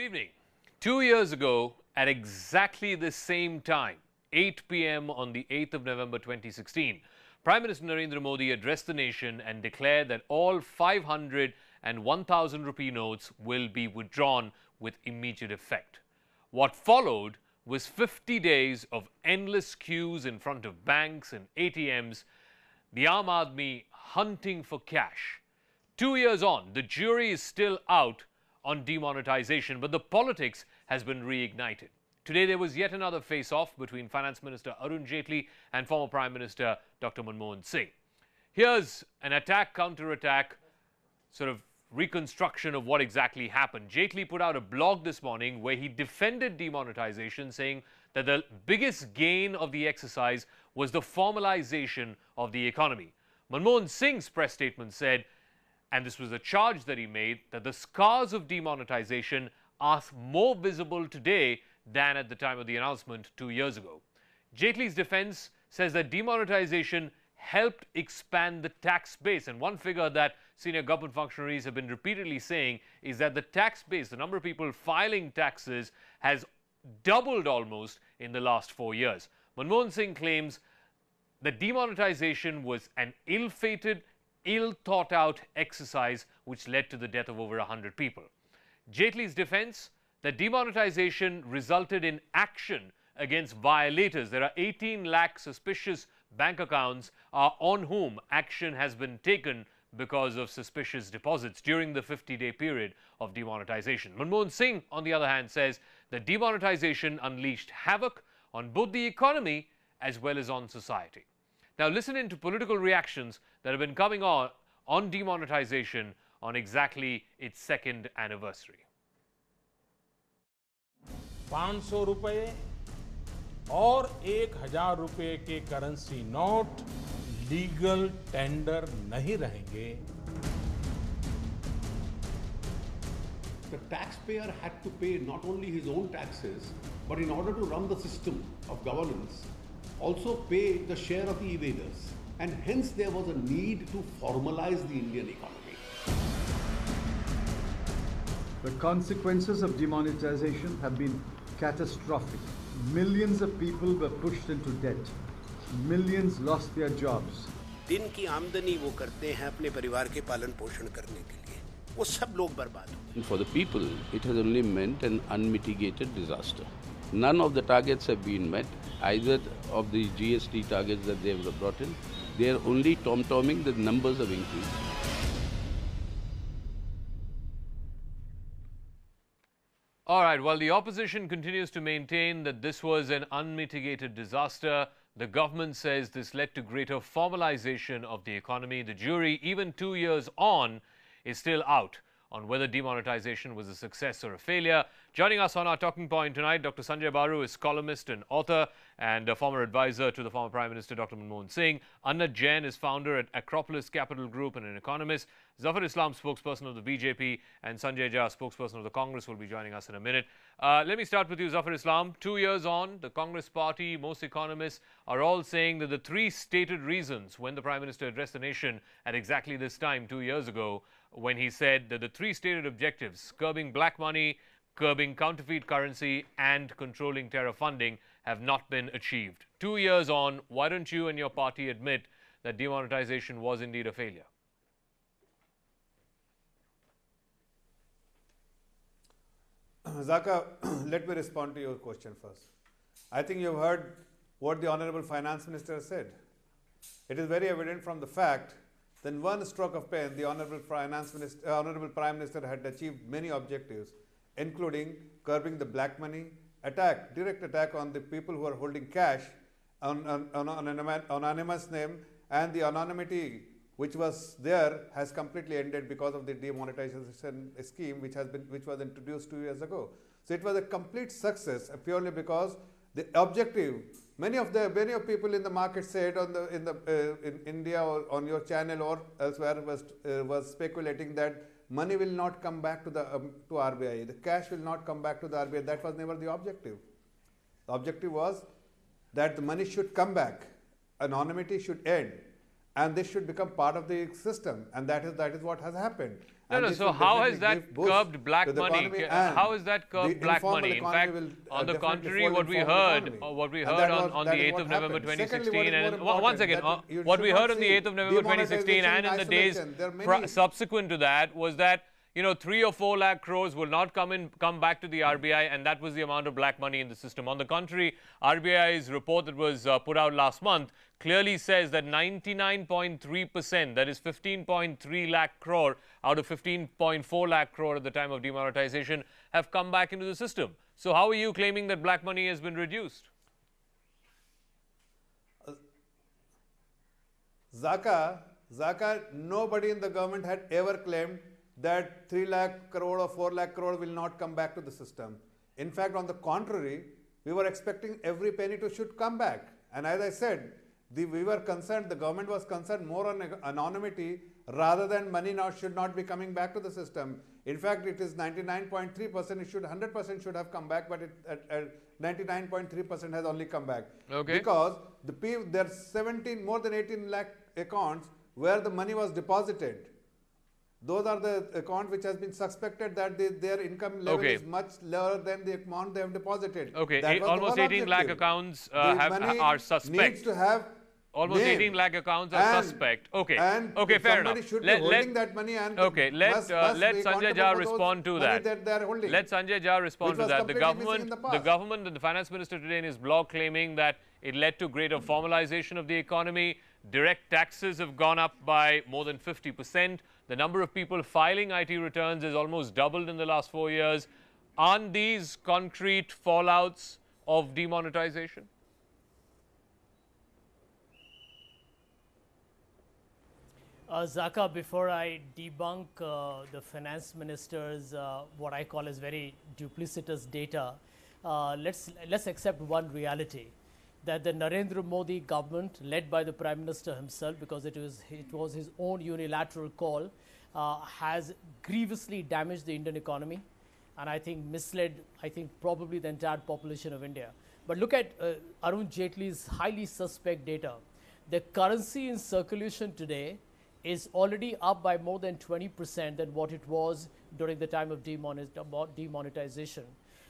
evening. 2 years ago, at exactly the same time, 8 p.m. on the 8th of November 2016, Prime Minister Narendra Modi addressed the nation and declared that all 500 and 1,000 rupee notes will be withdrawn with immediate effect. What followed was 50 days of endless queues in front of banks and ATMs, the Aam Aadmi hunting for cash. 2 years on, the jury is still out on demonetisation, but the politics has been reignited. Today, there was yet another face-off between Finance Minister Arun Jaitley and former Prime Minister Dr. Manmohan Singh. Here's an attack, counter-attack, sort of reconstruction of what exactly happened. Jaitley put out a blog this morning where he defended demonetisation, saying that the biggest gain of the exercise was the formalisation of the economy. Manmohan Singh's press statement said, and this was a charge that he made, that the scars of demonetisation are more visible today than at the time of the announcement 2 years ago. Jaitley's defence says that demonetisation helped expand the tax base, and one figure that senior government functionaries have been repeatedly saying is that the tax base, the number of people filing taxes, has doubled almost in the last 4 years. Manmohan Singh claims that demonetisation was an ill-fated, ill-thought-out exercise which led to the death of over 100 people. Jaitley's defence that demonetisation resulted in action against violators. There are 18 lakh suspicious bank accounts on whom action has been taken because of suspicious deposits during the 50-day period of demonetisation. Manmohan Singh, on the other hand, says that demonetisation unleashed havoc on both the economy as well as on society. Now listen into political reactions that have been coming on demonetisation on exactly its second anniversary. 500 रुपए और 1000 रुपए के currency note legal tender नहीं रहेंगे. The taxpayer had to pay not only his own taxes, but in order to run the system of governance, also pay the share of the evaders. And hence there was a need to formalize the Indian economy. The consequences of demonetization have been catastrophic. Millions of people were pushed into debt. Millions lost their jobs. दिन की आमदनी वो करते हैं अपने परिवार के पालन पोषण करने के लिए, वो सब लोग बर्बाद हो गए. For the people, it has only meant an unmitigated disaster. None of the targets have been met, either of the GST targets that they have brought in. They are only tom-tomming, the numbers have increased. All right, while the opposition continues to maintain that this was an unmitigated disaster, the government says this led to greater formalization of the economy. The jury, even 2 years on, is still out on whether demonetisation was a success or a failure. Joining us on our talking point tonight, Dr. Sanjay Baru is columnist and author and a former advisor to the former Prime Minister Dr. Manmohan Singh. Anand Jain is founder at Acropolis Capital Group and an economist. Zafar Islam, spokesperson of the BJP, and Sanjay Jha, spokesperson of the Congress, will be joining us in a minute. Let me start with you, Zafar Islam. 2 years on, the Congress party, most economists are all saying that the three stated reasons when the Prime Minister addressed the nation at exactly this time 2 years ago, when he said that the three stated objectives, curbing black money, curbing counterfeit currency and controlling terror funding, have not been achieved. 2 years on, why don't you and your party admit that demonetisation was indeed a failure? Zaka, let me respond to your question first. I think you've heard what the Honourable Finance Minister said. It is very evident from the fact that in one stroke of pen, the Honourable Prime Minister had achieved many objectives, including curbing the black money, direct attack on the people who are holding cash on anonymous name, and the anonymity which was there has completely ended because of the demonetization scheme which was introduced 2 years ago. So it was a complete success purely because the objective. Many of people in the market said in India or on your channel or elsewhere was speculating that money will not come back to RBI. The cash will not come back to the RBI. That was never the objective. The objective was that the money should come back, anonymity should end, and this should become part of the system, and that is what has happened. No, this so will how has definitely that give boost curbed black to the money? economy, and How has that curbed the black informal money? In economy fact, will, on the definitely contrary, fold what we informal heard, economy. what we And heard that on the that is 8th what of November happened. Secondly, what 2016, is and more once again, important, that you what should we not heard on the see 8th of November 2016 and in the days isolation. There are many subsequent to that was that 3 or 4 lakh crores will not come back to the RBI, and that was the amount of black money in the system. On the contrary, RBI's report that was put out last month clearly says that 99.3%, that is 15.3 lakh crore out of 15.4 lakh crore at the time of demonetization, have come back into the system. So how are you claiming that black money has been reduced? Zaka, nobody in the government had ever claimed that 3 lakh crore or 4 lakh crore will not come back to the system. In fact, on the contrary, we were expecting every penny should come back. And as I said, we were concerned, the government was concerned more on anonymity rather than money now should not be coming back to the system. In fact, it is 99.3%, it should 100% should have come back, but 99.3% has only come back. Okay. Because there are more than 18 lakh accounts where the money was deposited. Those are the accounts which has been suspected that their income level is much lower than the amount they have deposited. Okay, almost 18 lakh accounts are suspect. Needs to have almost name. 18 lakh accounts are suspect. Okay, okay, fair enough. Somebody should be holding that money, and let Sanjay Jha respond to that. Let Sanjay Jha respond to that. The government and the finance minister today in his blog claiming that it led to greater formalization of the economy. Direct taxes have gone up by more than 50%. The number of people filing IT returns is almost doubled in the last 4 years. Aren't these concrete fallouts of demonetization? Zaka, before I debunk the finance minister's what I call as very duplicitous data, let's accept one reality, that the Narendra Modi government, led by the Prime Minister himself, because it was his own unilateral call, has grievously damaged the Indian economy, and I think misled, probably the entire population of India. But look at Arun Jaitley's highly suspect data. The currency in circulation today is already up by more than 20% than what it was during the time of demonetization.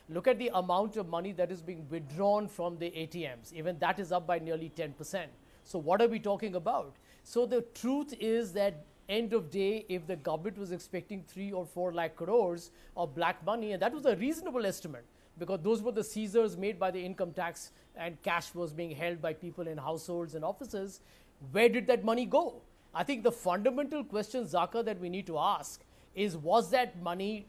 Look at the amount of money that is being withdrawn from the ATMs. Even that is up by nearly 10%. So what are we talking about? So the truth is that end of day, if the government was expecting 3 or 4 lakh crores of black money, and that was a reasonable estimate, because those were the seizures made by the income tax and cash was being held by people in households and offices, where did that money go? I think the fundamental question, Zaka, that we need to ask is, was that money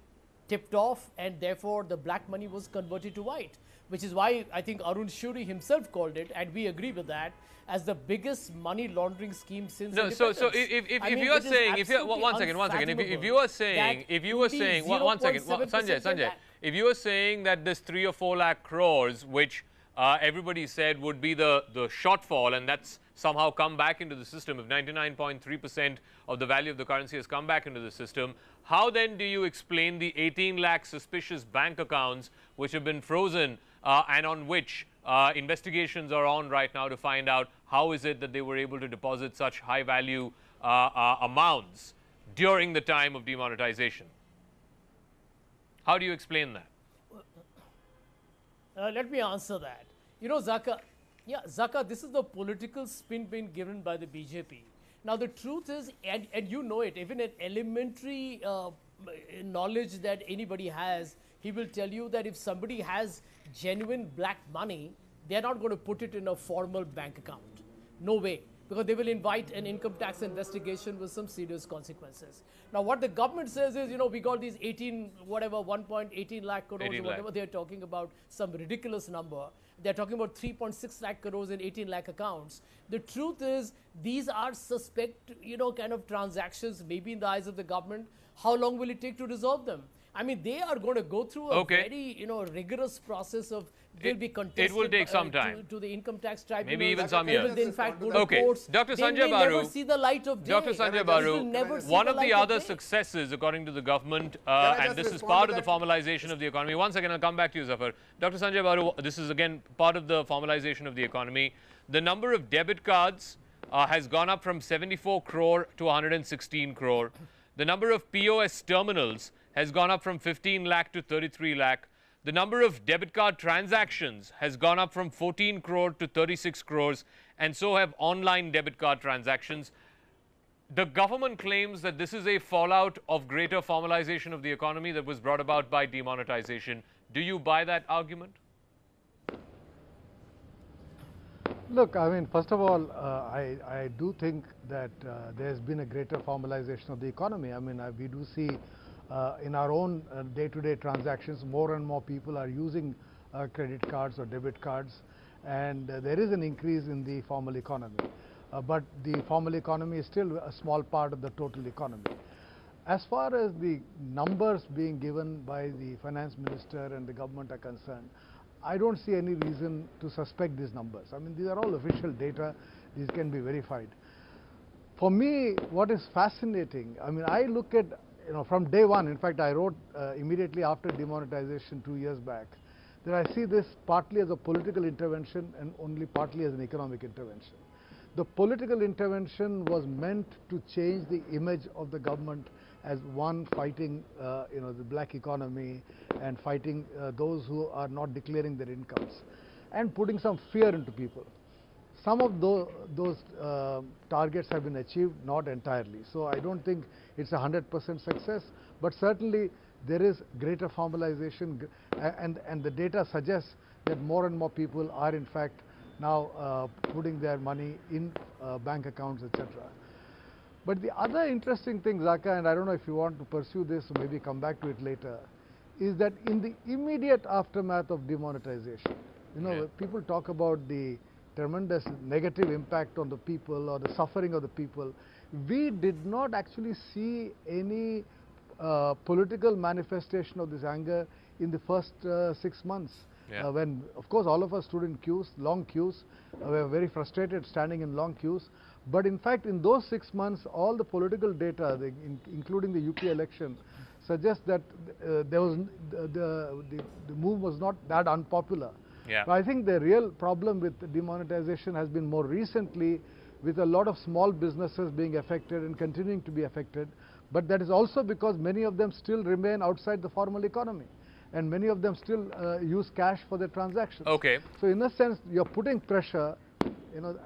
tipped off and therefore the black money was converted to white? Which is why I think Arun Shuri himself called it, and we agree with that, as the biggest money laundering scheme since independence. So if you are saying, if you are saying, Sanjay, if you are saying that this 3 or 4 lakh crores, which everybody said would be the shortfall, and that's somehow come back into the system, if 99.3% of the value of the currency has come back into the system, how then do you explain the 18 lakh suspicious bank accounts which have been frozen and on which investigations are on right now to find out how is it that they were able to deposit such high value amounts during the time of demonetization? How do you explain that? Let me answer that. You know, Zaka, this is the political spin being given by the BJP. Now, the truth is, and you know it, even an elementary knowledge that anybody has, he will tell you that if somebody has genuine black money, they're not going to put it in a formal bank account. No way. Because they will invite an income tax investigation with some serious consequences. Now, what the government says is, you know, we got these 1.18 lakh crores or whatever they're talking about, some ridiculous number. They're talking about 3.6 lakh crores in 18 lakh accounts. The truth is, these are suspect, kind of transactions, maybe in the eyes of the government. How long will it take to resolve them? I mean, they are going to go through a very, rigorous process of, they'll be contested. It will take some time. To the income tax tribunal. Maybe even some years. They will, in fact, go to courts. Dr. Sanjay They Baru. never see the light of day. Dr. Sanjay Baru, one of the other successes, according to the government, and this is part of the formalization of the economy. Once again, I'll come back to you, Zafar. Dr. Sanjay Baru, this is again part of the formalization of the economy. The number of debit cards has gone up from 74 crore to 116 crore. The number of POS terminals has gone up from 15 lakh to 33 lakh. The number of debit card transactions has gone up from 14 crore to 36 crores, and so have online debit card transactions. The government claims that this is a fallout of greater formalization of the economy that was brought about by demonetization. Do you buy that argument? Look, I mean, first of all, I do think that there's been a greater formalization of the economy. I mean, we do see in our own day-to-day transactions, more and more people are using credit cards or debit cards, and there is an increase in the formal economy. But the formal economy is still a small part of the total economy. As far as the numbers being given by the finance minister and the government are concerned, I don't see any reason to suspect these numbers. I mean, these are all official data. These can be verified. For me, what is fascinating, I mean, I look at, from day one, in fact, I wrote immediately after demonetization 2 years back, that I see this partly as a political intervention and only partly as an economic intervention. The political intervention was meant to change the image of the government as one fighting, the black economy and fighting those who are not declaring their incomes and putting some fear into people. Some of those targets have been achieved, not entirely. So I don't think it's a 100% success, but certainly there is greater formalization, and the data suggests that more and more people are in fact now putting their money in bank accounts, etc. But the other interesting thing, Zaka, and I don't know if you want to pursue this or maybe come back to it later, is that in the immediate aftermath of demonetization, people talk about the tremendous negative impact on the people or the suffering of the people. We did not actually see any political manifestation of this anger in the first 6 months. Yeah. When, of course, all of us stood in queues, long queues, we were very frustrated standing in long queues. But in fact, in those 6 months, all the political data, including the UP election, suggests that the move was not that unpopular. Yeah. But I think the real problem with demonetization has been more recently, with a lot of small businesses being affected and continuing to be affected. But that is also because many of them still remain outside the formal economy, and many of them still use cash for their transactions. Okay. So in a sense, you're putting pressure,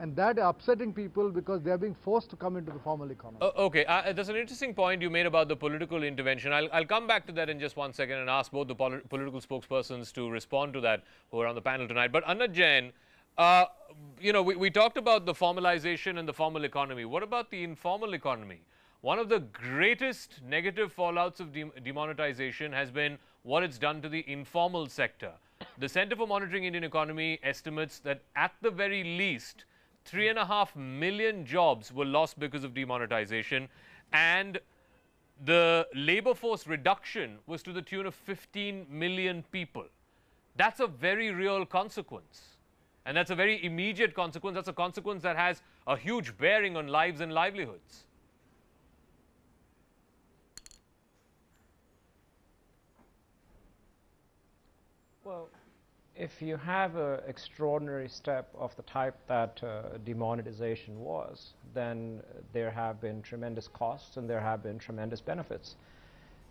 and that upsetting people because they're being forced to come into the formal economy. Okay, that's an interesting point you made about the political intervention. I'll come back to that in just 1 second and ask both the political spokespersons to respond to that who are on the panel tonight. But Anna Jain, we talked about the formalization and the formal economy. What about the informal economy? One of the greatest negative fallouts of demonetization has been what it's done to the informal sector. The Center for Monitoring Indian Economy estimates that at the very least 3.5 million jobs were lost because of demonetization, and the labor force reduction was to the tune of 15 million people. That's a very real consequence, and that's a very immediate consequence. That's a consequence that has a huge bearing on lives and livelihoods. Well, if you have an extraordinary step of the type that demonetization was, then there have been tremendous costs and there have been tremendous benefits.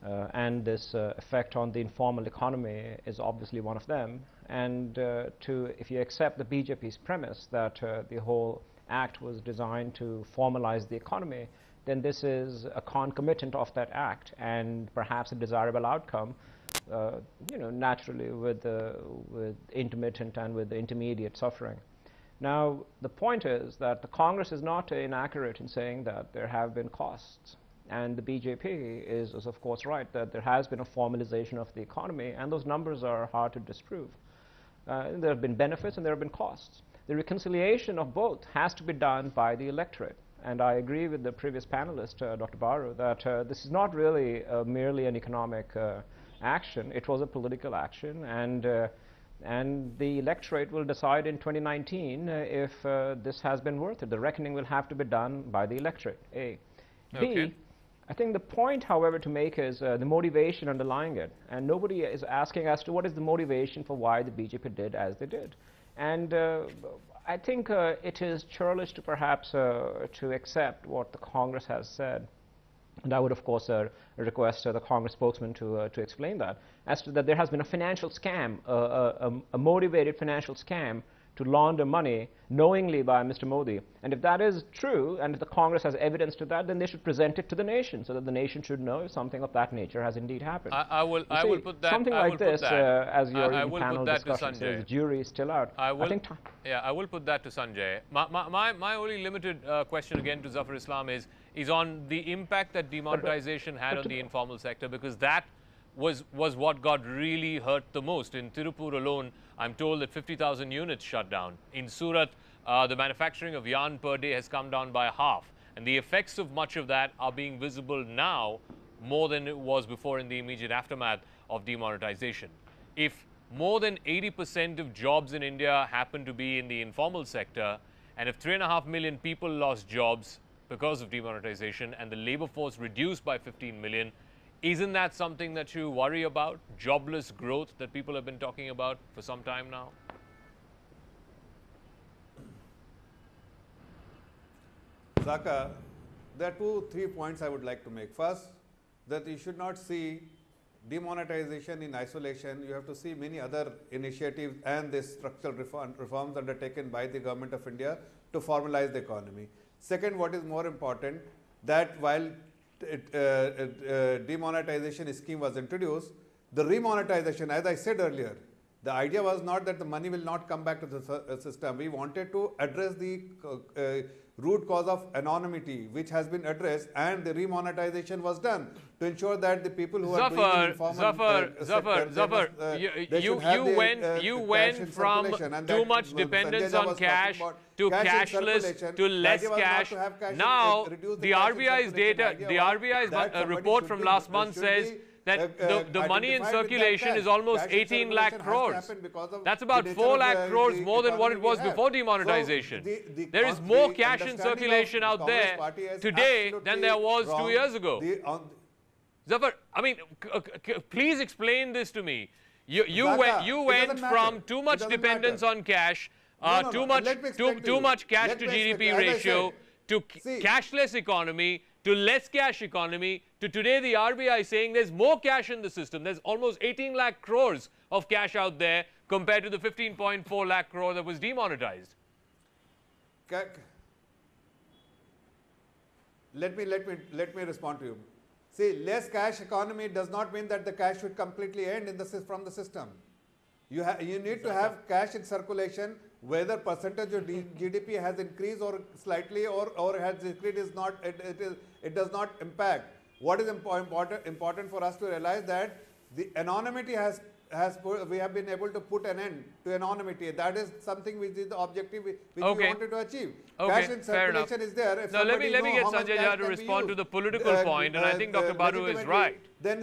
And this effect on the informal economy is obviously one of them. And if you accept the BJP's premise that the whole act was designed to formalize the economy, then this is a concomitant of that act and perhaps a desirable outcome. Naturally with intermittent and with the intermediate suffering. Now, the point is that the Congress is not inaccurate in saying that there have been costs. And the BJP is of course right that there has been a formalization of the economy, and those numbers are hard to disprove. There have been benefits and there have been costs. The reconciliation of both has to be done by the electorate. And I agree with the previous panelist, Dr. Baru, that this is not really merely an economic action. It was a political action, and the electorate will decide in 2019 if this has been worth it. The reckoning will have to be done by the electorate, A. Okay. B, I think the point, however, to make is the motivation underlying it, and nobody is asking as to what is the motivation for why the BJP did as they did. And I think it is churlish to perhaps to accept what the Congress has said, And I would, of course, request the Congress spokesman to explain that. As to that there has been a financial scam, a motivated financial scam to launder money knowingly by Mr. Modi. And if that is true, and if the Congress has evidence to that, then they should present it to the nation, so that the nation should know if something of that nature has indeed happened. I will put that. Something like this, as your panel that discussion says, the jury is still out. I will put that to Sanjay. My only limited question again to Zafar Islam is on the impact that demonetization had on the informal sector, because that was what got really hurt the most. In Tirupur alone, I'm told that 50,000 units shut down. In Surat, the manufacturing of yarn per day has come down by half. And the effects of much of that are being visible now more than it was before in the immediate aftermath of demonetization. If more than 80% of jobs in India happen to be in the informal sector, and if 3.5 million people lost jobs because of demonetization and the labor force reduced by 15 million, isn't that something that you worry about? Jobless growth that people have been talking about for some time now? Zaka, there are 2-3 points I would like to make. First, that you should not see demonetization in isolation. You have to see many other initiatives and the structural reforms undertaken by the government of India to formalize the economy. Second, what is more important, that while demonetization scheme was introduced, the remonetization, as I said earlier, the idea was not that the money will not come back to the system. We wanted to address the root cause of anonymity, which has been addressed, and the remonetization was done to ensure that the people who are doing the informal Zafar, you went from too much dependence on cash to cashless to less cash. Now, the RBI's data, the RBI's report from last month says that the money in circulation is almost 18 lakh crores. That's about 4 lakh crores more than what it was before demonetization. There is more cash in circulation out there today than there was 2 years ago. Zafar, I mean, please explain this to me. You went from too much dependence on cash, too much cash to GDP ratio, to cashless economy, to less cash economy, to today the RBI saying there's more cash in the system. There's almost 18 lakh crores of cash out there compared to the 15.4 lakh crore that was demonetized. Let me respond to you. See, less cash economy does not mean that the cash should completely end from the system. You need to have cash in circulation, whether percentage of GDP has increased or slightly or has decreased is not, it does not impact. What is important for us to realize that the anonymity we have been able to put an end to anonymity. That is something which is the objective which we wanted to achieve. Cash in circulation is there. If now let me get Sanjay Jha to respond to the political point, and I think Dr. Baru is right. Then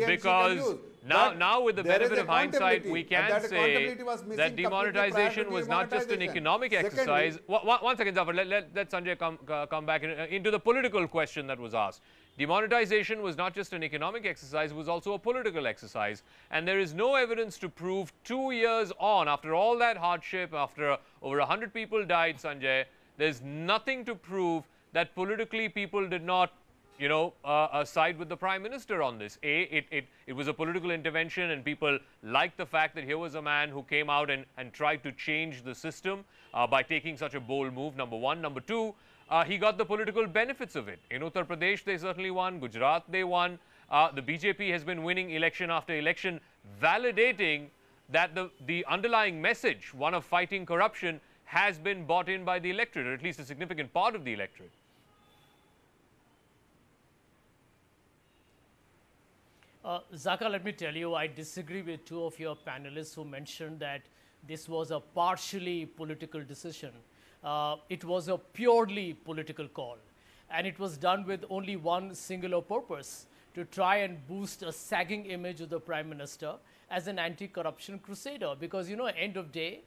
because now with the benefit of hindsight, we can say that demonetization was not just an economic exercise. One second, Zafar, let Sanjay come back into the political question that was asked. Demonetization was not just an economic exercise, it was also a political exercise. And there is no evidence to prove 2 years on, after all that hardship, after over 100 people died, Sanjay, there's nothing to prove that politically people did not side with the Prime Minister on this. It was a political intervention, and people liked the fact that here was a man who came out and tried to change the system by taking such a bold move, number one. Number two, he got the political benefits of it. In Uttar Pradesh, they certainly won. Gujarat, they won. The BJP has been winning election after election, validating that the underlying message, one of fighting corruption, has been bought in by the electorate, or at least a significant part of the electorate. Zaka, let me tell you, I disagree with two of your panelists who mentioned that this was a partially political decision. It was a purely political call, and it was done with only one singular purpose: to try and boost a sagging image of the Prime Minister as an anti-corruption crusader. Because, end of day,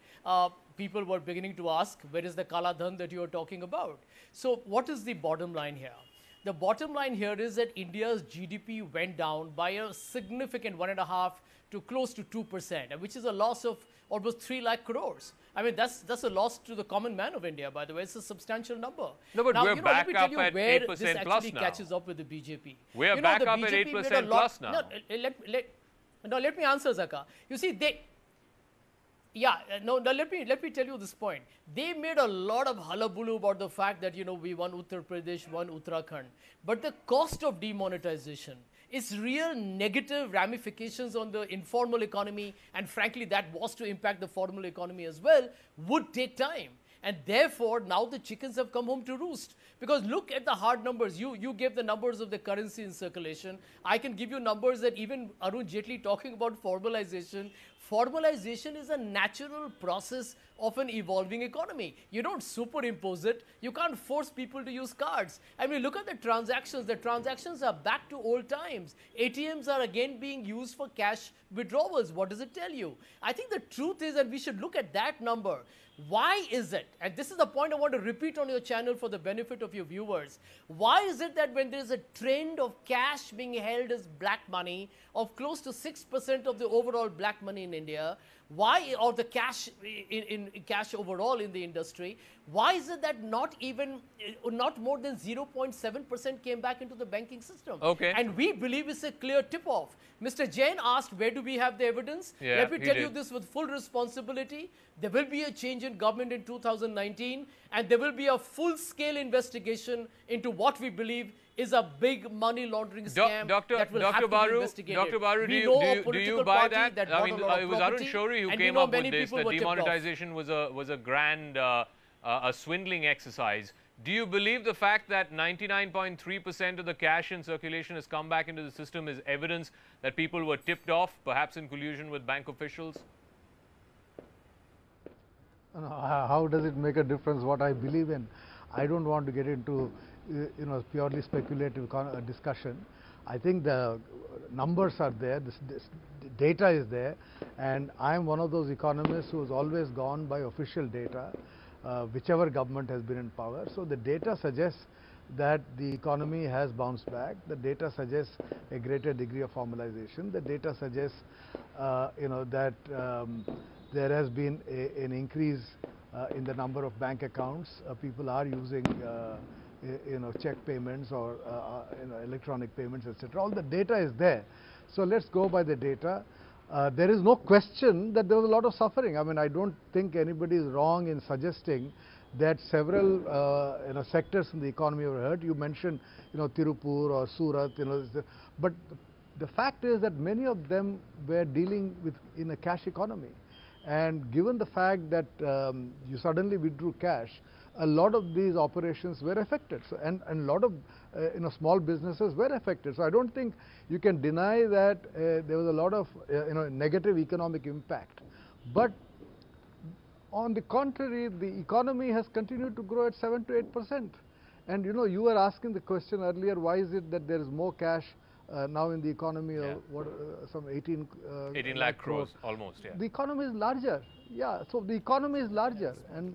people were beginning to ask, where is the Kala Dhan that you are talking about? So what is the bottom line here? The bottom line here is that India's GDP went down by a significant 1.5 to close to 2%, which is a loss of almost 3 lakh crores. I mean, that's a loss to the common man of India, by the way. It's a substantial number. No, but now, we're back let me tell up you at where 8% this plus actually now. catches up with the BJP. We're back up at 8% plus now. No, let me answer, Zaka. You see, let me tell you this point. They made a lot of hullabaloo about the fact that, we won Uttar Pradesh, won Uttarakhand. But the cost of demonetization, its real negative ramifications on the informal economy, and frankly, that was to impact the formal economy as well, would take time. And therefore, now the chickens have come home to roost. Because look at the hard numbers. You gave the numbers of the currency in circulation. I can give you numbers that even Arun Jaitley talking about formalization. Formalization is a natural process of an evolving economy. You don't superimpose it. You can't force people to use cards. I mean, look at the transactions. The transactions are back to old times. ATMs are again being used for cash withdrawals. What does it tell you? I think the truth is that we should look at that number. Why is it, and this is the point I want to repeat on your channel for the benefit of your viewers, why is it that when there is a trend of cash being held as black money of close to 6% of the overall black money in India, or the cash in cash overall in the industry, why is it that not more than 0.7% came back into the banking system? Okay. And we believe it's a clear tip-off. Mr. Jain asked, where do we have the evidence? Yeah, let me tell you this with full responsibility. There will be a change in government in 2019, and there will be a full-scale investigation into what we believe is a big money laundering scam that will have to be investigated. Dr. Baru, do you buy that? I mean, it was Arun Shourie who came up with this, that demonetization was a grand, a swindling exercise. Do you believe the fact that 99.3% of the cash in circulation has come back into the system is evidence that people were tipped off, perhaps in collusion with bank officials? How does it make a difference what I believe in? I don't want to get into purely speculative discussion. I think the numbers are there, this data is there, and I am one of those economists who has always gone by official data, whichever government has been in power. So the data suggests that the economy has bounced back. The data suggests a greater degree of formalization. The data suggests, that there has been an increase in the number of bank accounts. People are using check payments or electronic payments, etc. All the data is there. So let's go by the data. There is no question that there was a lot of suffering. I mean, I don't think anybody is wrong in suggesting that several sectors in the economy were hurt. You mentioned Tirupur or Surat, but the fact is that many of them were dealing with in a cash economy, and given the fact that you suddenly withdrew cash, a lot of these operations were affected. So, and a lot of small businesses were affected. So I don't think you can deny that there was a lot of negative economic impact. But on the contrary, the economy has continued to grow at 7 to 8%. And you were asking the question earlier, why is it that there is more cash now in the economy? Some 18 lakh crores almost. Yeah. The economy is larger. Yeah, so the economy is larger, and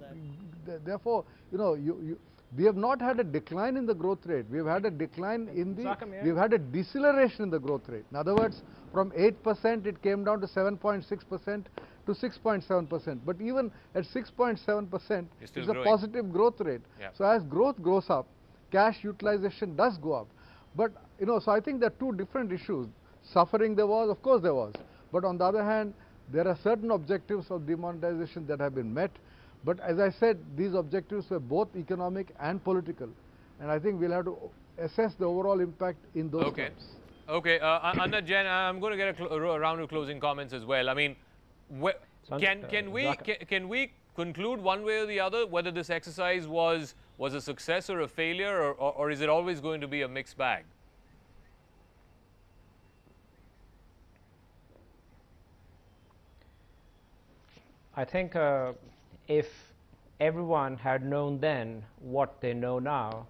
therefore, we have not had a decline in the growth rate. We have had a decline in the, we have had a deceleration in the growth rate. In other words, from 8% it came down to 7.6% to 6.7%. But even at 6.7%, it's a positive growth rate. Yeah. So as growth goes up, cash utilization does go up. But, so I think there are two different issues. Suffering there was, of course there was. But on the other hand, there are certain objectives of demonetization that have been met. But as I said, these objectives were both economic and political. And I think we'll have to assess the overall impact in those terms. Okay, Anna Jain, I'm going to get a round of closing comments as well. I mean, can we conclude one way or the other whether this exercise was a success or a failure, or is it always going to be a mixed bag? I think if everyone had known then what they know now,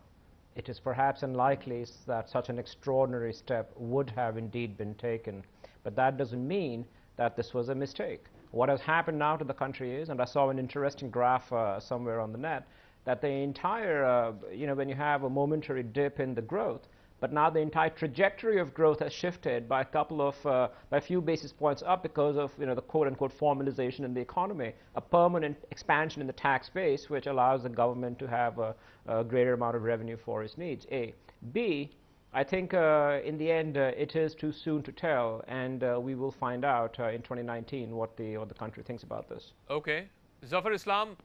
it is perhaps unlikely that such an extraordinary step would have indeed been taken. But that doesn't mean that this was a mistake. What has happened now to the country is, and I saw an interesting graph somewhere on the net, that the entire, when you have a momentary dip in the growth, But now the entire trajectory of growth has shifted by a few basis points up because of the quote-unquote formalization in the economy, a permanent expansion in the tax base, which allows the government to have a greater amount of revenue for its needs. A. B. I think in the end it is too soon to tell, and we will find out in 2019 what the country thinks about this. Okay, Zafar Islam.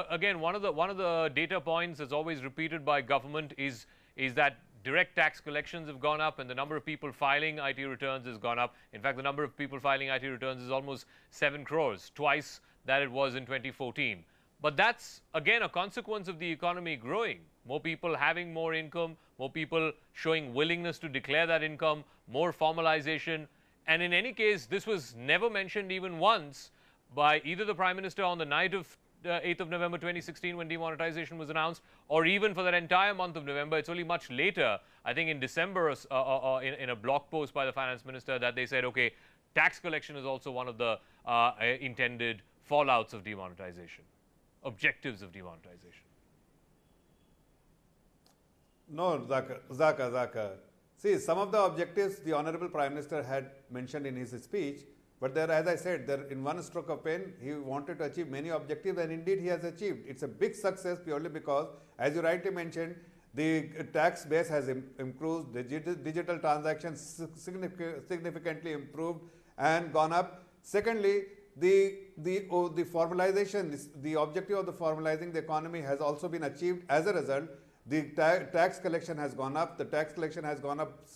Again, one of the data points that's always repeated by government is that direct tax collections have gone up and the number of people filing IT returns has gone up. In fact, the number of people filing IT returns is almost 7 crores, twice that it was in 2014. But that's, again, a consequence of the economy growing. More people having more income, more people showing willingness to declare that income, more formalization. And in any case, this was never mentioned even once by either the Prime Minister on the night of 8th of November 2016 when demonetization was announced, or even for that entire month of November. It's only much later, I think in December or in a blog post by the Finance Minister, that they said, okay, tax collection is also one of the intended fallouts of demonetization, objectives of demonetization. No, Zaka. See, some of the objectives the Honorable Prime Minister had mentioned in his speech, but there, as I said, there in one stroke of pen, he wanted to achieve many objectives, and indeed he has achieved. It's a big success purely because, as you rightly mentioned, the tax base has improved, the digital transactions significantly improved and gone up. Secondly, the formalization, the objective of the formalizing the economy has also been achieved. As a result, the tax collection has gone up. The tax collection has gone up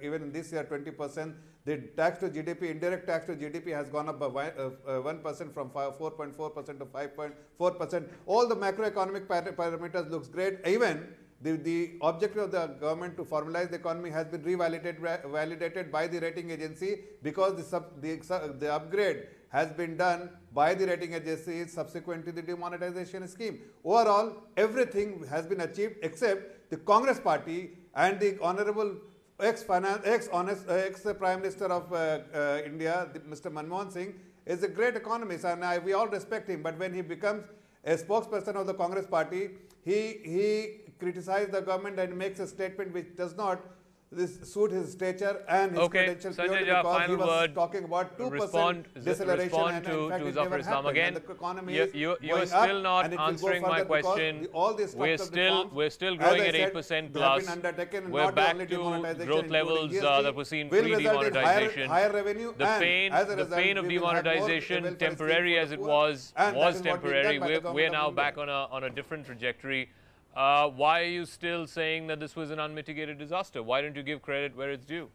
even in this year 20%. The tax to GDP, indirect tax to GDP has gone up by 1% from 4.4% to 5.4%. All the macroeconomic parameters looks great. Even the objective of the government to formalize the economy has been validated by the rating agency, because the upgrade has been done by the rating agency subsequent to the demonetization scheme. Overall, everything has been achieved except the Congress party and the Honorable ex-Prime Minister of India, Mr. Manmohan Singh, is a great economist, and we all respect him. But when he becomes a spokesperson of the Congress party, he criticizes the government and makes a statement which does not suit his stature and his credentials, purely because he was talking about 2% deceleration, and in fact it never happened. Again, you're still not answering my question. We're still growing at 8% plus. We're back to growth levels that were seen pre-demonetization. Higher revenue, the pain of demonetization, temporary as it was temporary. We're now back on a different trajectory. Why are you still saying that this was an unmitigated disaster? Why don't you give credit where it's due?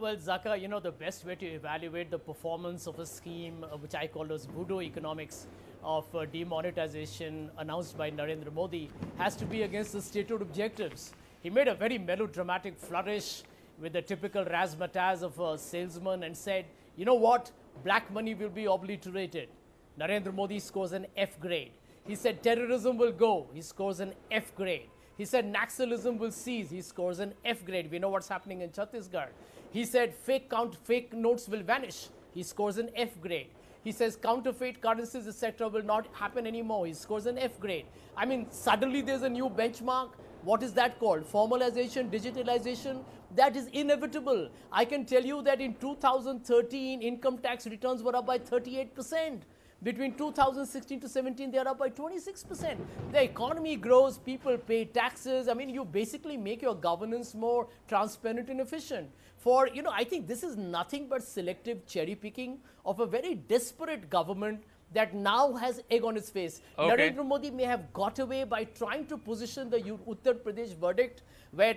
Well, Zaka, the best way to evaluate the performance of a scheme, which I call as voodoo economics of demonetization announced by Narendra Modi, has to be against the stated objectives. He made a very melodramatic flourish with the typical razzmatazz of a salesman and said, you know what? Black money will be obliterated. Narendra Modi scores an F grade. He said terrorism will go. He scores an F grade. He said Naxalism will cease. He scores an F grade. We know what's happening in Chhattisgarh. He said fake notes will vanish. He scores an F grade. He says counterfeit currencies, etc. will not happen anymore. He scores an F grade. I mean, suddenly there's a new benchmark. What is that called? Formalization, digitalization? That is inevitable. I can tell you that in 2013, income tax returns were up by 38%. Between 2016 to 17, they are up by 26%. The economy grows, people pay taxes. I mean, you basically make your governance more transparent and efficient. I think this is nothing but selective cherry picking of a very desperate government that now has egg on its face. Okay. Narendra Modi may have got away by trying to position the Uttar Pradesh verdict where,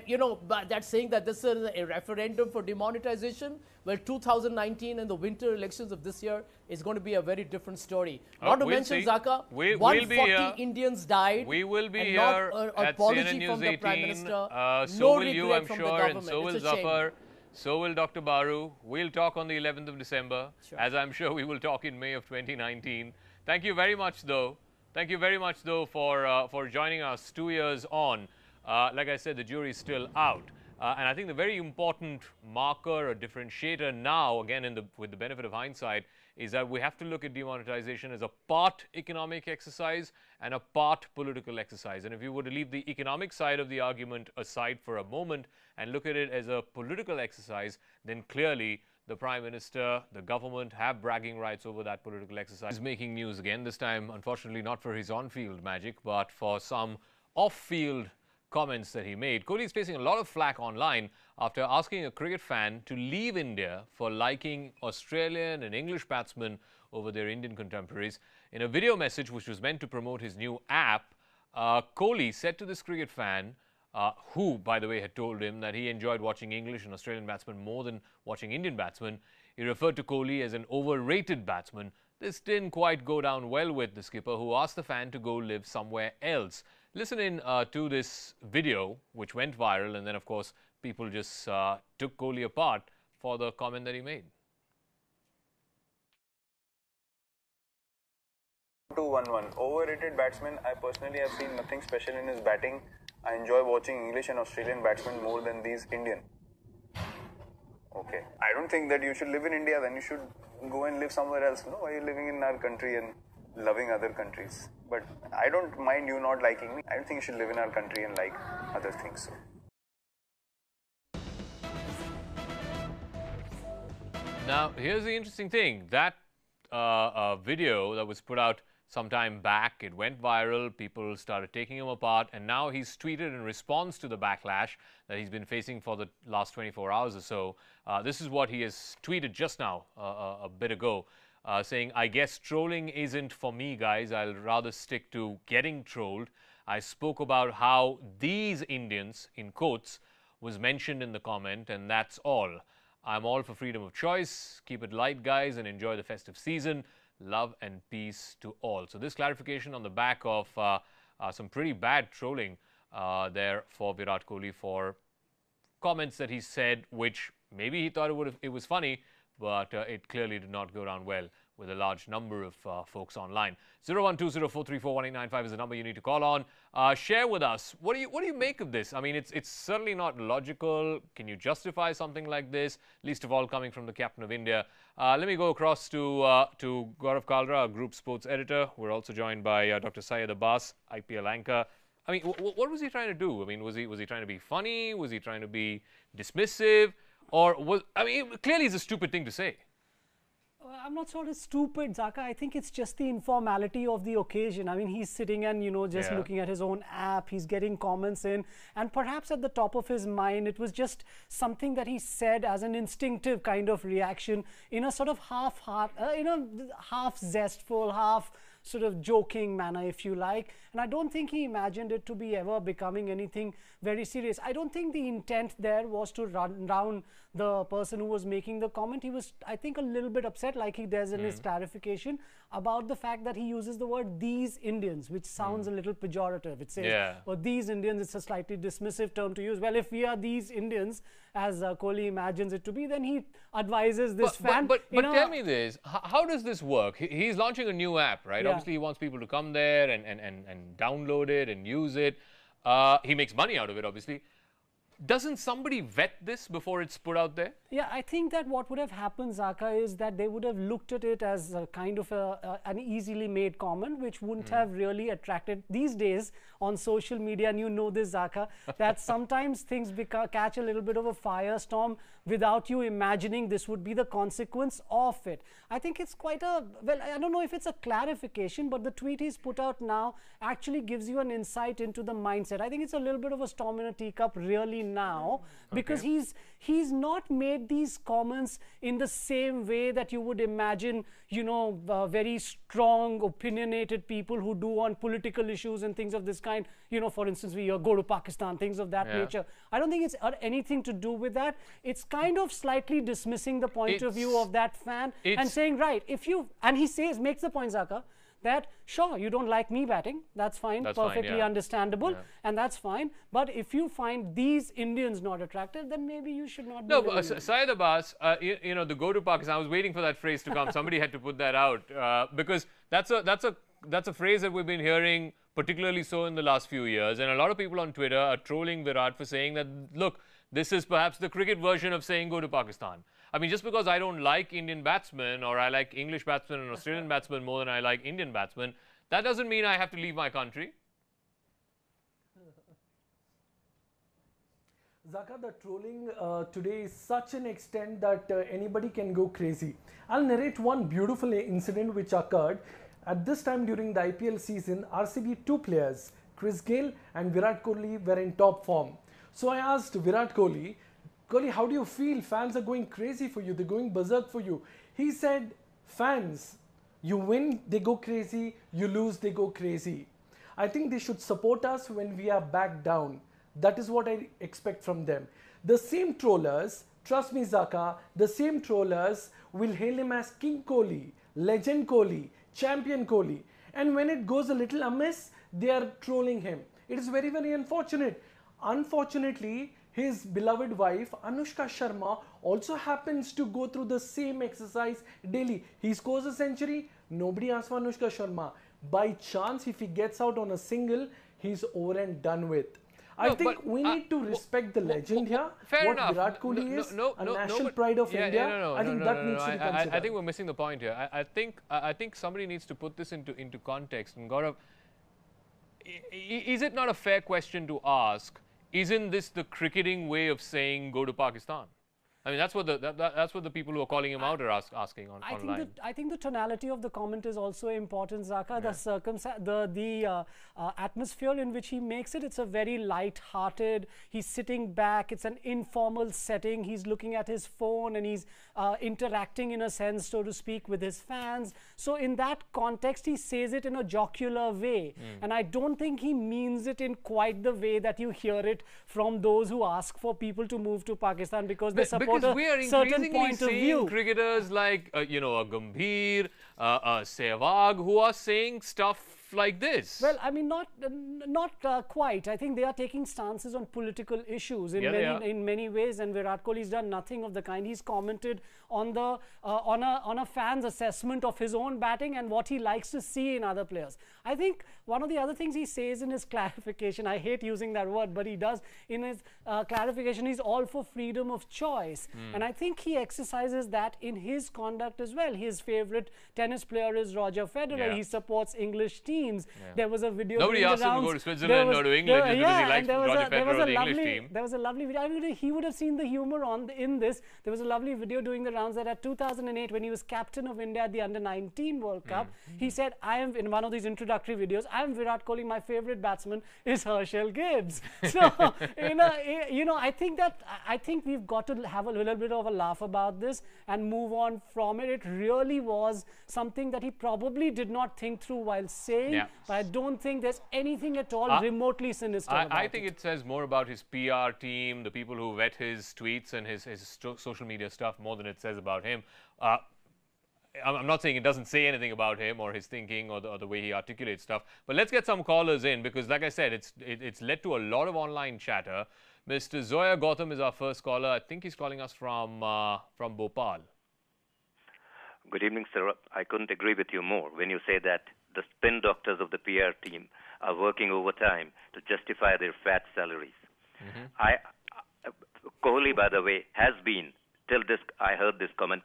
that's saying that this is a referendum for demonetization. Well, 2019 and the winter elections of this year is going to be a very different story. Not to mention, Zaka, 140 Indians died. We will be here at CNN-News18. So will you, I'm sure, and so will Zafar. So will Dr. Baru. We'll talk on the 11th of December, as I'm sure we will talk in May of 2019. Thank you very much, though. Thank you very much, though, for joining us 2 years on. Like I said, the jury's still out. And I think the very important marker or differentiator now, again, with the benefit of hindsight, is that we have to look at demonetization as a part economic exercise and a part political exercise. And if you were to leave the economic side of the argument aside for a moment and look at it as a political exercise, then clearly the Prime Minister, the government have bragging rights over that political exercise. He's making news again, this time unfortunately not for his on-field magic, but for some off-field comments that he made. Kohli is facing a lot of flack online after asking a cricket fan to leave India for liking Australian and English batsmen over their Indian contemporaries. In a video message which was meant to promote his new app, Kohli said to this cricket fan, who, by the way, had told him that he enjoyed watching English and Australian batsmen more than watching Indian batsmen. He referred to Kohli as an overrated batsman. This didn't quite go down well with the skipper, who asked the fan to go live somewhere else. Listen in to this video, which went viral, and then, of course, people just took Kohli apart for the comment that he made. 2-1-1. Overrated batsman. I personally have seen nothing special in his batting. I enjoy watching English and Australian batsmen more than these Indian. Okay. I don't think that you should live in India, then you should go and live somewhere else. No, why are you living in our country and loving other countries? But I don't mind you not liking me. I don't think you should live in our country and like other things. Now, here's the interesting thing. That video that was put out some time back, it went viral, people started taking him apart, and now he's tweeted in response to the backlash that he's been facing for the last 24 hours or so. This is what he has tweeted just now, a bit ago, saying, "I guess trolling isn't for me, guys. I'll rather stick to getting trolled. I spoke about how these Indians, in quotes, was mentioned in the comment, and that's all. I'm all for freedom of choice. Keep it light, guys, and enjoy the festive season. Love and peace to all." So this clarification on the back of some pretty bad trolling there for Virat Kohli for comments that he said, which maybe he thought it was funny, but it clearly did not go down well with a large number of folks online. 01204341895 is the number you need to call on. Share with us, what do you make of this? I mean, it's certainly not logical. Can you justify something like this? Least of all coming from the captain of India. Let me go across to Gaurav Kalra, our group sports editor. We're also joined by Dr. Syed Abbas, IPL anchor. I mean, what was he trying to do? I mean, was he trying to be funny? Was he trying to be dismissive? Or clearly it's a stupid thing to say. I'm not sort of stupid, Zaka. I think it's just the informality of the occasion. I mean, he's sitting and, just looking at his own app. He's getting comments in. And perhaps at the top of his mind, it was just something that he said as an instinctive kind of reaction in a sort of half zestful, half sort of joking manner, if you like. And I don't think he imagined it to be ever becoming anything very serious. I don't think the intent there was to run down the person who was making the comment. He was, I think, a little bit upset, like there's in his clarification, about the fact that he uses the word "these Indians," which sounds a little pejorative. It says, well, these Indians, it's a slightly dismissive term to use. Well, if we are these Indians, as Kohli imagines it to be, then he advises this fan. But tell me this, how does this work? He's launching a new app, right? Yeah. Obviously, he wants people to come there and download it and use it. He makes money out of it, obviously. Doesn't somebody vet this before it's put out there? Yeah, I think that what would have happened, Zaka, is that they would have looked at it as a kind of an easily made comment, which wouldn't have really attracted. These days on social media, and you know this, Zaka, that sometimes things catch a little bit of a firestorm without you imagining this would be the consequence of it. I think it's quite a, well, I don't know if it's a clarification, but the tweet he's put out now actually gives you an insight into the mindset. I think it's a little bit of a storm in a teacup really now, because he's not made these comments in the same way that you would imagine, very strong, opinionated people who do on political issues and things of this kind. For instance, we go to Pakistan, things of that nature. I don't think it's anything to do with that. It's kind of slightly dismissing the point of view of that fan and saying, right, and he makes the point, Zaka, that sure, you don't like me batting, that's fine, perfectly understandable, and that's fine. But if you find these Indians not attractive, then maybe you should not be. No, but Syed Abbas, the go to Pakistan, I was waiting for that phrase to come. Somebody had to put that out because that's a phrase that we've been hearing, particularly so in the last few years. And a lot of people on Twitter are trolling Virat for saying that, look, this is perhaps the cricket version of saying go to Pakistan. I mean, just because I don't like Indian batsmen, or I like English batsmen and Australian batsmen more than I like Indian batsmen, that doesn't mean I have to leave my country. Zaka, the trolling today is such an extent that anybody can go crazy. I'll narrate one beautiful incident which occurred. At this time during the IPL season, RCB 2 players, Chris Gayle and Virat Kohli, were in top form. So I asked Virat Kohli, how do you feel? Fans are going crazy for you. They're going berserk for you. He said, fans, you win, they go crazy. You lose, they go crazy. I think they should support us when we are back down. That is what I expect from them. The same trollers, trust me Zaka, the same trollers will hail him as King Kohli, Legend Kohli, Champion Kohli. And when it goes a little amiss, they are trolling him. It is very, very unfortunate. Unfortunately, his beloved wife, Anushka Sharma, also happens to go through the same exercise daily. He scores a century, nobody asks for Anushka Sharma. By chance, if he gets out on a single, he's over and done with. I think we need to respect the legend here. Fair what enough. Virat Kohli is, a national pride of India. I think that needs to be considered. I think we're missing the point here. I think somebody needs to put this into context. And Gaurav, is it not a fair question to ask? Isn't this the cricketing way of saying go to Pakistan? I mean, that's what the people who are calling him out are asking online. I think the tonality of the comment is also important, Zaka. Yeah. The atmosphere in which he makes it, it's a very light-hearted. He's sitting back. It's an informal setting. He's looking at his phone and he's interacting in a sense, so to speak, with his fans. So in that context, he says it in a jocular way. And I don't think he means it in quite the way that you hear it from those who ask for people to move to Pakistan because they support because we are increasingly seeing cricketers like, a Gambhir, Sehwag, who are saying stuff like this. Well, I mean, not quite. I think they are taking stances on political issues in many ways, and Virat Kohli's done nothing of the kind. He's commented on the on a fan's assessment of his own batting and what he likes to see in other players. I think one of the other things he says in his clarification, I hate using that word, but he does in his clarification, he's all for freedom of choice. And I think he exercises that in his conduct as well. His favorite tennis player is Roger Federer. He supports English teams. There was a video. Nobody asked him to go to Switzerland or to England because he likes Roger Federer or the English team. There was a lovely video. I mean, he would have seen the humor in this. There was a lovely video doing the rounds that at 2008, when he was captain of India at the Under-19 World Cup, he said, I am, in one of these introductory videos, I am Virat Kohli, my favorite batsman is Herschel Gibbs. So, I think we've got to have a little bit of a laugh about this and move on from it. It really was something that he probably did not think through while saying, but I don't think there's anything at all remotely sinister about it. I think it says more about his PR team, the people who vet his tweets and his social media stuff more than it says about him. I'm not saying it doesn't say anything about him or his thinking or the way he articulates stuff, but let's get some callers in because, like I said, it's led to a lot of online chatter. Mr. Zoya Gautam is our first caller. I think he's calling us from Bhopal. Good evening, sir. I couldn't agree with you more when you say that the spin doctors of the PR team are working overtime to justify their fat salaries. Kohli, by the way, has been, till this, I heard this comment,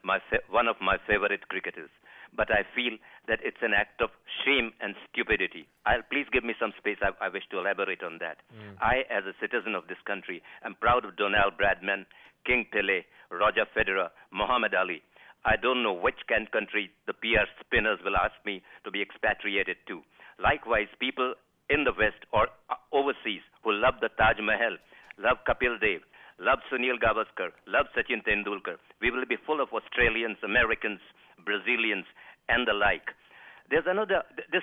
one of my favorite cricketers. But I feel that it's an act of shame and stupidity. Please give me some space. I wish to elaborate on that. I, as a citizen of this country, am proud of Donald Bradman, King Telly, Roger Federer, Muhammad Ali. I don't know which country the PR spinners will ask me to be expatriated to. Likewise, people in the West or overseas who love the Taj Mahal, love Kapil Dev, love Sunil Gavaskar, love Sachin Tendulkar. We will be full of Australians, Americans, Brazilians, and the like. This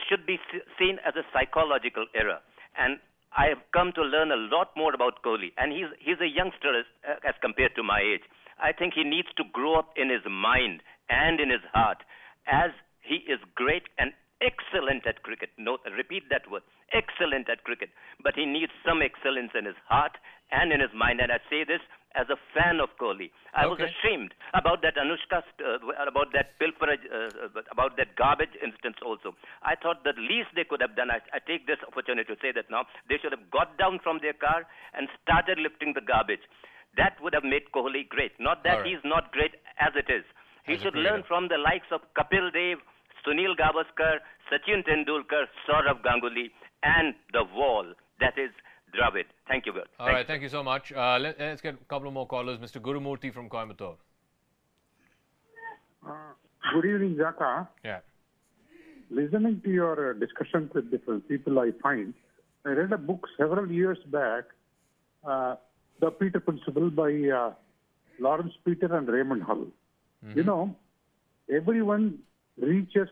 should be seen as a psychological error. And I have come to learn a lot more about Kohli. And he's a youngster as compared to my age. I think he needs to grow up in his mind and in his heart, as he is great and excellent at cricket. Repeat that word, excellent at cricket. But he needs some excellence in his heart and in his mind. And I say this as a fan of Kohli. I was ashamed about that Anushka, about that pilferage, about that garbage instance also. I thought the least they could have done, I take this opportunity to say that now, they should have got down from their car and started lifting the garbage. That would have made Kohli great. Not that he's not great as it is. He should learn from the likes of Kapil Dev, Sunil Gavaskar, Sachin Tendulkar, Saurav Ganguly, and the wall, that is Dravid. Thank you, Bert. All right, thank you so much. Let's get a couple of more callers. Mr. Gurumurthy from Coimbatore. Good evening, Zaka. Yeah. Listening to your discussions with different people, I read a book several years back, The Peter Principle by Lawrence Peter and Raymond Hull. You know, everyone reaches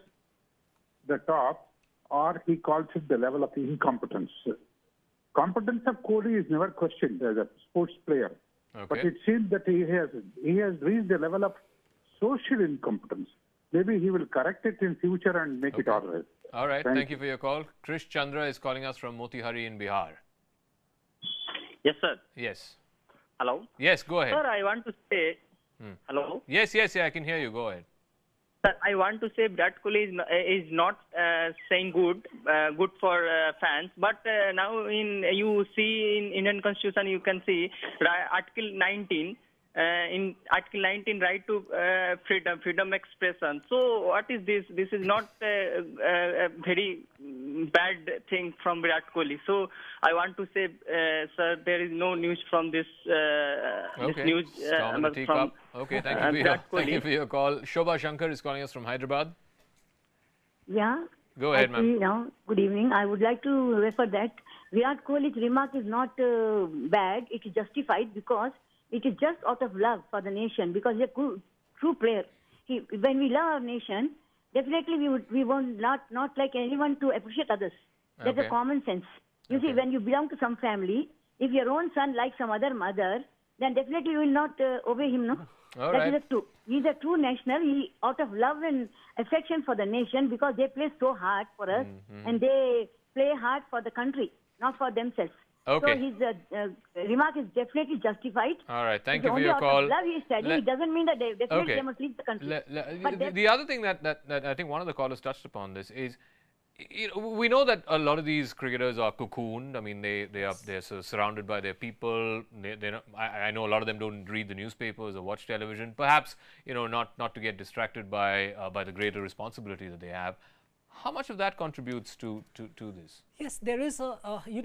the top, or he calls it the level of incompetence. Competence of Kohli is never questioned as a sports player, but it seems that he has reached the level of social incompetence. Maybe he will correct it in future and make it all right. All right, thank you for your call. Krish Chandra is calling us from Motihari in Bihar. Yes, sir. Yes. Hello? Yes, go ahead. Sir, I want to say... Hello? Yes, I can hear you. Go ahead. Sir, I want to say Virat Kohli is not saying good for fans, but now you see in Indian Constitution, you can see Article 19, in Article 19, right to freedom expression. So what is this? This is not a very bad thing from Virat Kohli. So I want to say, sir, there is no news from this, this news from Okay, thank you for your call. Shobha Shankar is calling us from Hyderabad. Yeah. Go ahead, ma'am. Good evening. I would like to refer that Virat Kohli's remark is not bad. It is justified because it is just out of love for the nation, because he's a true player. When we love our nation, definitely we won't not like anyone to appreciate others. That's a common sense. You see, when you belong to some family, if your own son likes some other mother, then definitely you will not obey him, no? That is true. He's a true national. He, out of love and affection for the nation, because they play so hard for us, and they play hard for the country, not for themselves. Okay. So his remark is definitely justified. All right, thank you for your call. Love he is studying. It doesn't mean that definitely they must leave the country. The other thing that I think one of the callers touched upon this is, we know that a lot of these cricketers are cocooned. I mean, they're sort of surrounded by their people. I know a lot of them don't read the newspapers or watch television. Perhaps, not to get distracted by the greater responsibility that they have. How much of that contributes to this? Yes, there is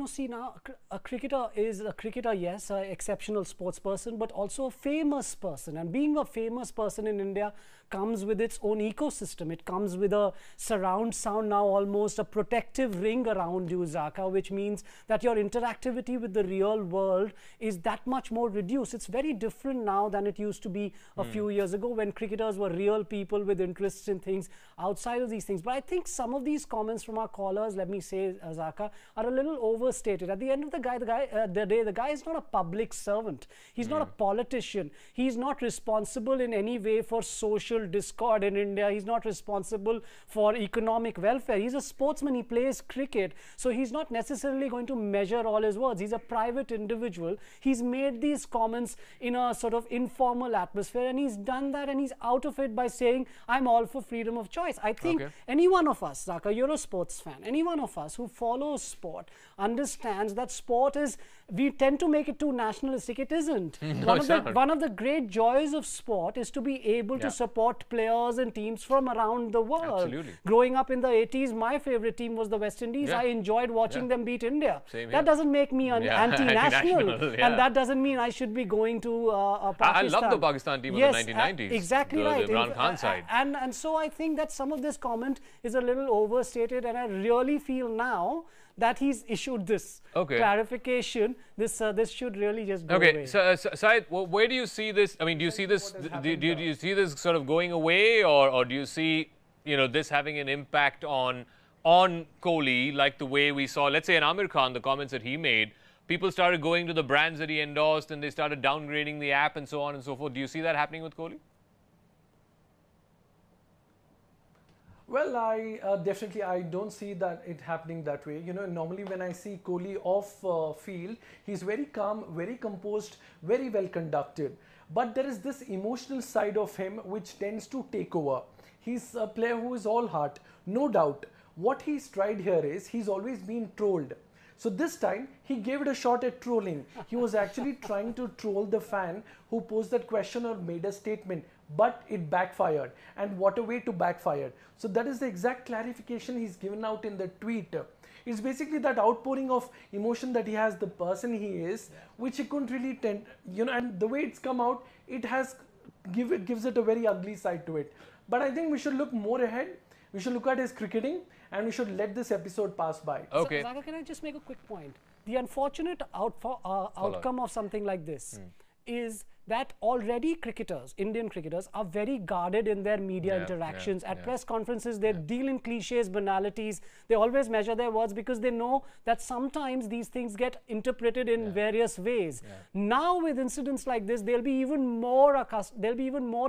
see now, a cricketer is a cricketer, yes, an exceptional sports person, but also a famous person. And being a famous person in India comes with its own ecosystem. It comes with a surround sound now, almost a protective ring around you, Zaka, which means that your interactivity with the real world is that much more reduced. It's very different now than it used to be a few years ago, when cricketers were real people with interests in things outside of these things. But I think some of these comments from our callers, let me say, Zaka, are a little overstated. At the end of the day, the guy is not a public servant. He's not a politician. He's not responsible in any way for social discord in India. He's not responsible for economic welfare. He's a sportsman. He plays cricket. So he's not necessarily going to measure all his words. He's a private individual. He's made these comments in a sort of informal atmosphere, and he's done that, and he's out of it by saying, I'm all for freedom of choice. I think any one of us, Zaka, you're a sports fan, any one of us who follows sport understands that sport is, we tend to make it too nationalistic. It isn't. One of the great joys of sport is to be able to support players and teams from around the world. Absolutely. Growing up in the 80s, my favorite team was the West Indies. I enjoyed watching them beat India. That doesn't make me an anti-national, and that doesn't mean I should be going to Pakistan. I love the Pakistan team of the 1990s. Exactly right. The Imran Khan side. And so I think that some of this comment is a little overstated, and I really feel now that he's issued this clarification. This should really just go away. So Syed, where do you see this? I mean, do you see this? Do you see this sort of going away, or do you see this having an impact on Kohli, like the way we saw, let's say, in Amir Khan, the comments that he made? People started going to the brands that he endorsed, and they started downgrading the app and so on and so forth. Do you see that happening with Kohli? Well, I don't see that it happening that way. Normally when I see Kohli off field, he's very calm, very composed, very well conducted. But there is this emotional side of him which tends to take over. He's a player who is all heart, no doubt. What he's tried here is, he's always been trolled. So this time he gave it a shot at trolling. He was actually trying to troll the fan who posed that question or made a statement, but it backfired. And what a way to backfire. So that is the exact clarification he's given out in the tweet. It's basically that outpouring of emotion that he has, the person he is, which he couldn't really tend, and the way it's come out, it gives it a very ugly side to it. But I think we should look more ahead. We should look at his cricketing, and we should let this episode pass by. Okay. So, Zaka, can I just make a quick point? The unfortunate outcome of something like this is that already cricketers, Indian cricketers, are very guarded in their media interactions. At press conferences, they deal in cliches, banalities. They always measure their words because they know that sometimes these things get interpreted in various ways. Now, with incidents like this, they'll be even more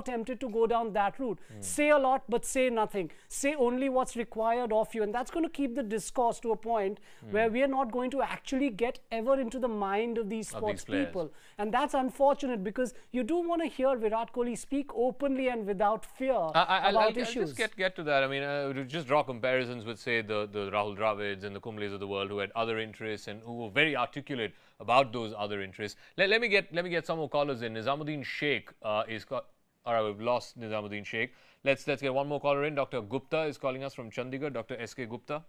tempted to go down that route. Say a lot, but say nothing. Say only what's required of you, and that's going to keep the discourse to a point where we are not going to actually get ever into the mind of these sports people, and that's unfortunate because you do want to hear Virat Kohli speak openly and without fear about issues. I'll just get to that. I mean, to just draw comparisons with, say, the Rahul Dravids and the Kumblis of the world who had other interests and who were very articulate about those other interests. Let me get some more callers in. Nizamuddin Sheikh all right, we've lost Nizamuddin Sheikh. Let's get one more caller in. Dr. Gupta is calling us from Chandigarh. Dr. S.K. Gupta.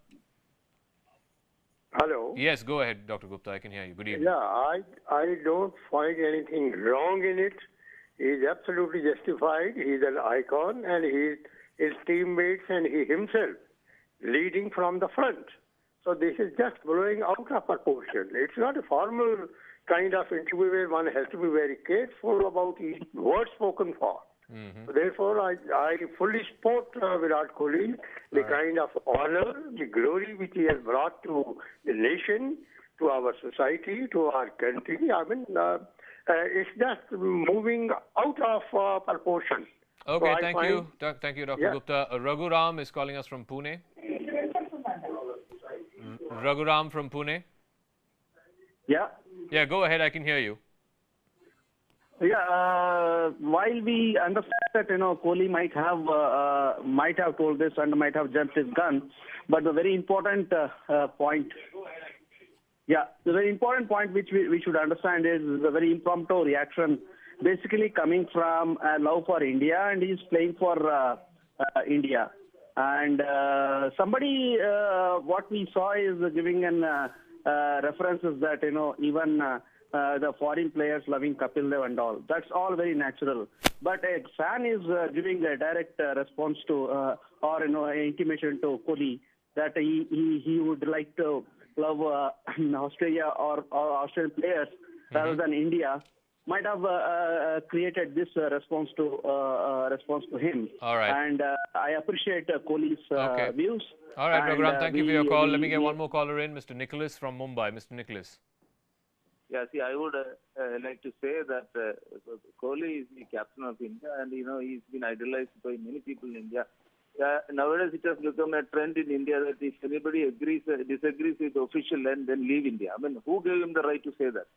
Hello. Yes, go ahead, Dr. Gupta. I can hear you. Good evening. Yeah, I don't find anything wrong in it. He's absolutely justified. He's an icon, and his teammates and he himself leading from the front. So this is just blowing out of proportion. It's not a formal kind of interview where one has to be very careful about each word spoken for. Therefore, I fully support Virat Kohli, the kind of honor, the glory which he has brought to the nation, to our society, to our country. I mean, it's just moving out of proportion. Okay, so thank you. Thank you, Dr. Gupta. Raghuram is calling us from Pune. Raghuram from Pune. Yeah. Yeah, go ahead. I can hear you. Yeah, while we understand that Kohli might have told this and might have jumped his gun, but the very important point, the very important point which we should understand is the very impromptu reaction, basically coming from love for India, and he's playing for India. And somebody, what we saw is giving an references that even. The foreign players loving Kapil Dev and all. That's all very natural. But a fan is giving a direct response to or an intimation to Kohli that he would like to love Australia or Australian players rather than India. Might have created this response to him. All right. And I appreciate Kohli's views. All right, Raghuram, thank you for your call. Let me get one more caller in, Mr. Nicholas from Mumbai. Mr. Nicholas. Yeah, see, I would like to say that Kohli is the captain of India, and he's been idolized by many people in India. Nowadays, it has become a trend in India that if anybody disagrees with the official end, then leave India. I mean, who gave him the right to say that?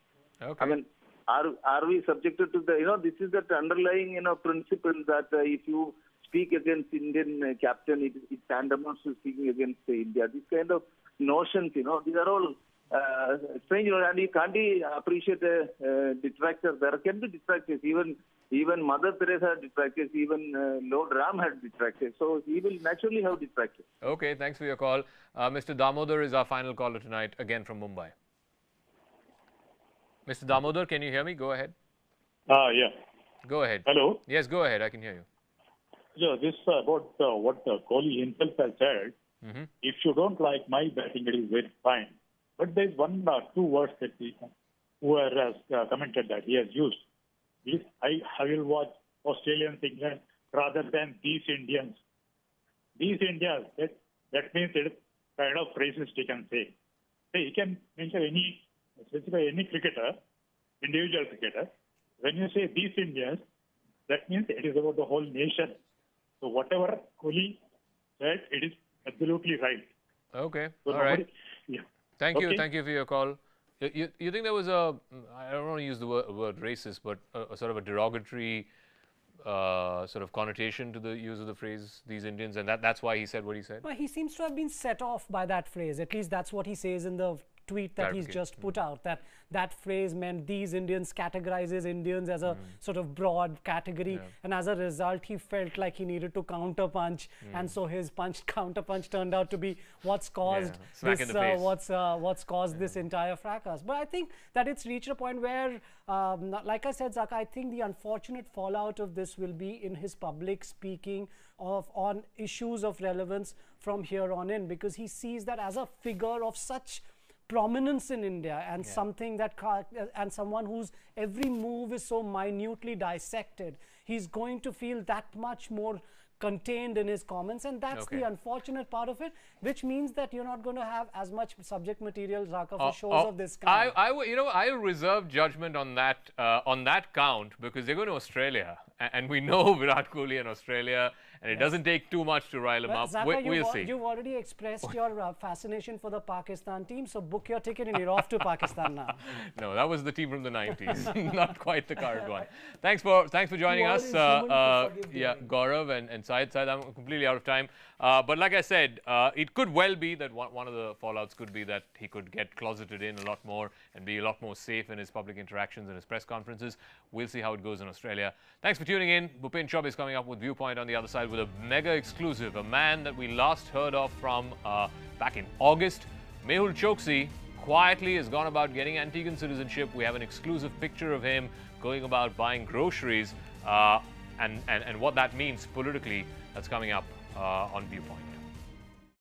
Okay. I mean, are we subjected to the this is that underlying principle that if you speak against Indian captain, it tantamount to speaking against India. These kind of notions, these are all. Strange, and you can't appreciate a detractor. There can be detractors. Even Mother Teresa had detractors. Even Lord Ram had detractors. So he will naturally have detractors. Okay, thanks for your call. Mr. Damodar is our final caller tonight, again from Mumbai. Mr. Damodar, can you hear me? Go ahead. Yeah. Go ahead. Hello. Yes, go ahead. I can hear you. Yeah, this about what Kohli himself has said. If you don't like my batting, it is very fine. But there's one or two words that whoever has commented that he has used. I will watch Australians, England, rather than these Indians. These Indians, that means it is kind of racist, you can say. He can mention specify any cricketer, individual cricketer. When you say these Indians, that means it is about the whole nation. So whatever Kohli said, it is absolutely right. Okay, so all right. Yeah. Thank you for your call. You think there was I don't want to use the word racist, but a sort of a derogatory sort of connotation to the use of the phrase, these Indians, and that's why he said what he said? Well, he seems to have been set off by that phrase. At least that's what he says in the tweet that he's just put out, that phrase meant these Indians, categorizes Indians as a sort of broad category, and as a result he felt like he needed to counterpunch, and so his counterpunch turned out to be what's caused this what's caused this entire fracas. But I think that it's reached a point where, like I said, Zak, I think the unfortunate fallout of this will be in his public speaking on issues of relevance from here on in, because he sees that as a figure of such prominence in India, and something that and someone whose every move is so minutely dissected, he's going to feel that much more contained in his comments, and that's the unfortunate part of it, which means that you're not going to have as much subject material, Zaka, for shows of this kind. I'll reserve judgment on that count, because they're going to Australia, and we know Virat Kohli in Australia, and it doesn't take too much to rile him up. Zaka, we'll see. You've already expressed your fascination for the Pakistan team, so book your ticket and you're off to Pakistan now. No, that was the team from the 90s, not quite the current one. Thanks for joining us, Gaurav and Syed. I'm completely out of time. But like I said, it could well be that one of the fallouts could be that he could get closeted in a lot more and be a lot more safe in his public interactions and his press conferences. We'll see how it goes in Australia. Thanks for tuning in. Bhupin Chaubey is coming up with Viewpoint on the other side with a mega exclusive, a man that we last heard of from back in August. Mehul Choksi quietly has gone about getting Antiguan citizenship. We have an exclusive picture of him going about buying groceries, and what that means politically. That's coming up on Viewpoint.